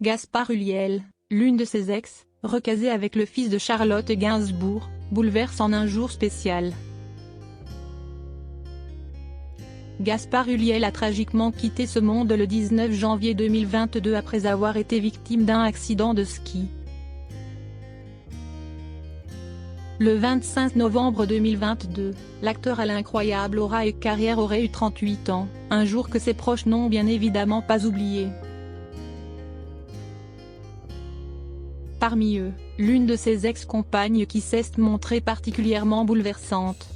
Gaspard Ulliel, l'une de ses ex, recasée avec le fils de Charlotte Gainsbourg, bouleverse en un jour spécial. Gaspard Ulliel a tragiquement quitté ce monde le 19 janvier 2022 après avoir été victime d'un accident de ski. Le 25 novembre 2022, l'acteur à l'incroyable aura et carrière aurait eu 38 ans, un jour que ses proches n'ont bien évidemment pas oublié. Parmi eux, l'une de ses ex-compagnes qui s'est montrée particulièrement bouleversante.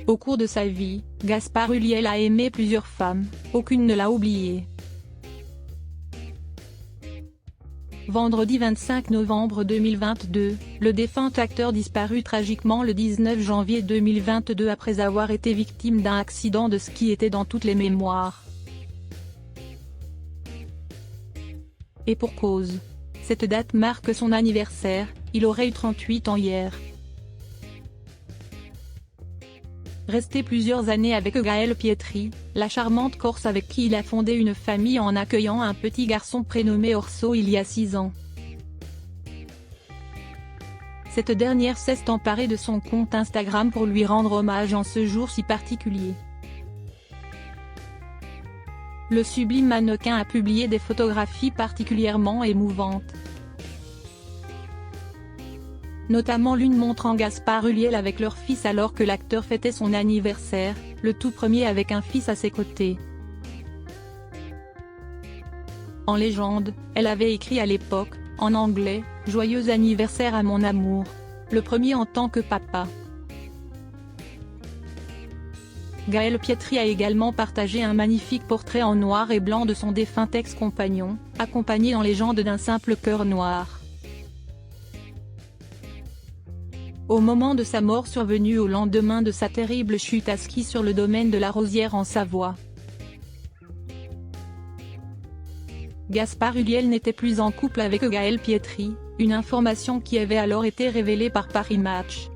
Au cours de sa vie, Gaspard Ulliel a aimé plusieurs femmes, aucune ne l'a oublié. Vendredi 25 novembre 2022, le défunt acteur disparut tragiquement le 19 janvier 2022 après avoir été victime d'un accident de ski était dans toutes les mémoires. Et pour cause. Cette date marque son anniversaire, il aurait eu 38 ans hier. Resté plusieurs années avec Gaëlle Pietri, la charmante Corse avec qui il a fondé une famille en accueillant un petit garçon prénommé Orso il y a 6 ans. Cette dernière s'est emparée de son compte Instagram pour lui rendre hommage en ce jour si particulier. Le sublime mannequin a publié des photographies particulièrement émouvantes. Notamment l'une montrant Gaspard Ulliel avec leur fils alors que l'acteur fêtait son anniversaire, le tout premier avec un fils à ses côtés. En légende, elle avait écrit à l'époque, en anglais, « Joyeux anniversaire à mon amour », le premier en tant que papa. Gaëlle Pietri a également partagé un magnifique portrait en noir et blanc de son défunt ex-compagnon, accompagné en légende d'un simple cœur noir. Au moment de sa mort survenue au lendemain de sa terrible chute à ski sur le domaine de la Rosière en Savoie. Gaspard Ulliel n'était plus en couple avec Gaëlle Pietri, une information qui avait alors été révélée par Paris Match.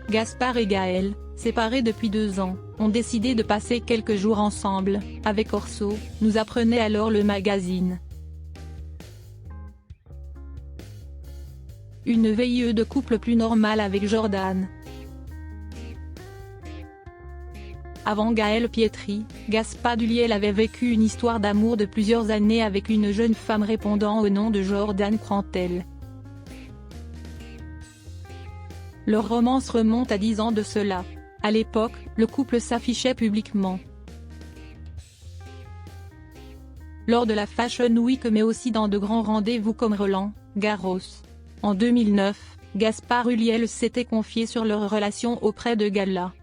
Gaspard et Gaëlle, séparés depuis 2 ans, ont décidé de passer quelques jours ensemble, avec Orso, nous apprenait alors le magazine. Une veilleuse de couple plus normale avec Jordan. Avant Gaëlle Pietri, Gaspard Ulliel avait vécu une histoire d'amour de plusieurs années avec une jeune femme répondant au nom de Jordan Crantel. Leur romance remonte à 10 ans de cela. À l'époque, le couple s'affichait publiquement. Lors de la Fashion Week mais aussi dans de grands rendez-vous comme Roland Garros. En 2009, Gaspard Ulliel s'était confié sur leur relation auprès de Gala.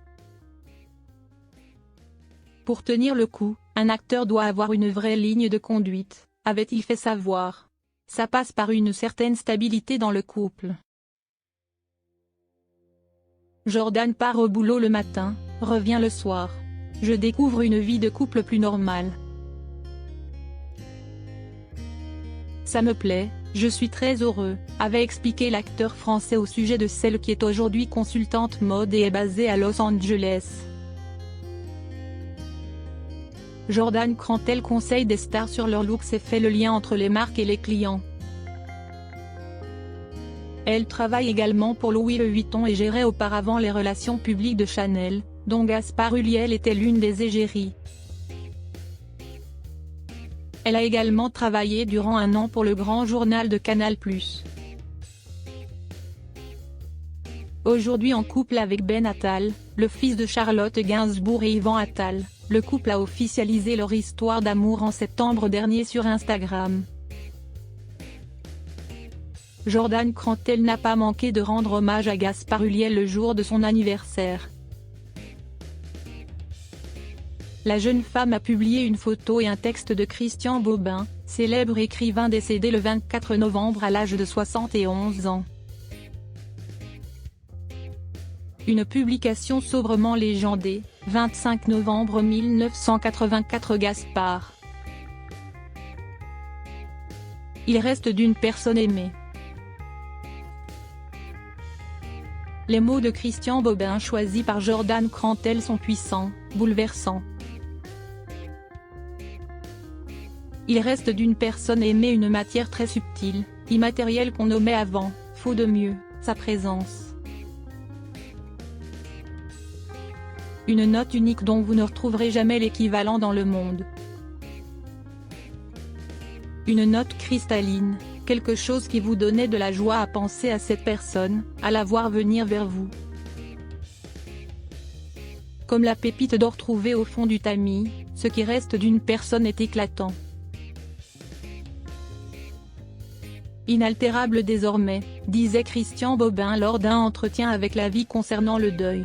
Pour tenir le coup, un acteur doit avoir une vraie ligne de conduite, avait-il fait savoir. Ça passe par une certaine stabilité dans le couple. Jordan part au boulot le matin, revient le soir. Je découvre une vie de couple plus normale. Ça me plaît, je suis très heureux, avait expliqué l'acteur français au sujet de celle qui est aujourd'hui consultante mode et est basée à Los Angeles. Jordan Crantel conseille des stars sur leur looks et fait le lien entre les marques et les clients. Elle travaille également pour Louis Vuitton et gérait auparavant les relations publiques de Chanel, dont Gaspard Ulliel était l'une des égéries. Elle a également travaillé durant 1 an pour le grand journal de Canal+. Aujourd'hui en couple avec Ben Attal, le fils de Charlotte Gainsbourg et Yvan Attal, le couple a officialisé leur histoire d'amour en septembre dernier sur Instagram. Jordan Crantel n'a pas manqué de rendre hommage à Gaspard Ulliel le jour de son anniversaire. La jeune femme a publié une photo et un texte de Christian Bobin, célèbre écrivain décédé le 24 novembre à l'âge de 71 ans. Une publication sobrement légendée, 25 novembre 1984 Gaspard. Il reste d'une personne aimée. Les mots de Christian Bobin choisis par Jordan Crantel sont puissants, bouleversants. Il reste d'une personne aimée une matière très subtile, immatérielle qu'on nommait avant, faute de mieux, sa présence. Une note unique dont vous ne retrouverez jamais l'équivalent dans le monde. Une note cristalline, quelque chose qui vous donnait de la joie à penser à cette personne, à la voir venir vers vous. Comme la pépite d'or trouvée au fond du tamis, ce qui reste d'une personne est éclatant. Inaltérable désormais, disait Christian Bobin lors d'un entretien avec La Vie concernant le deuil.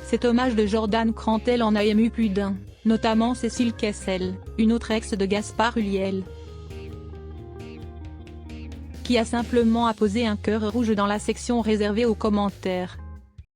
Cet hommage de Jordan Crantel en a ému plus d'un, notamment Cécile Kessel, une autre ex de Gaspard Ulliel, qui a simplement apposé un cœur rouge dans la section réservée aux commentaires.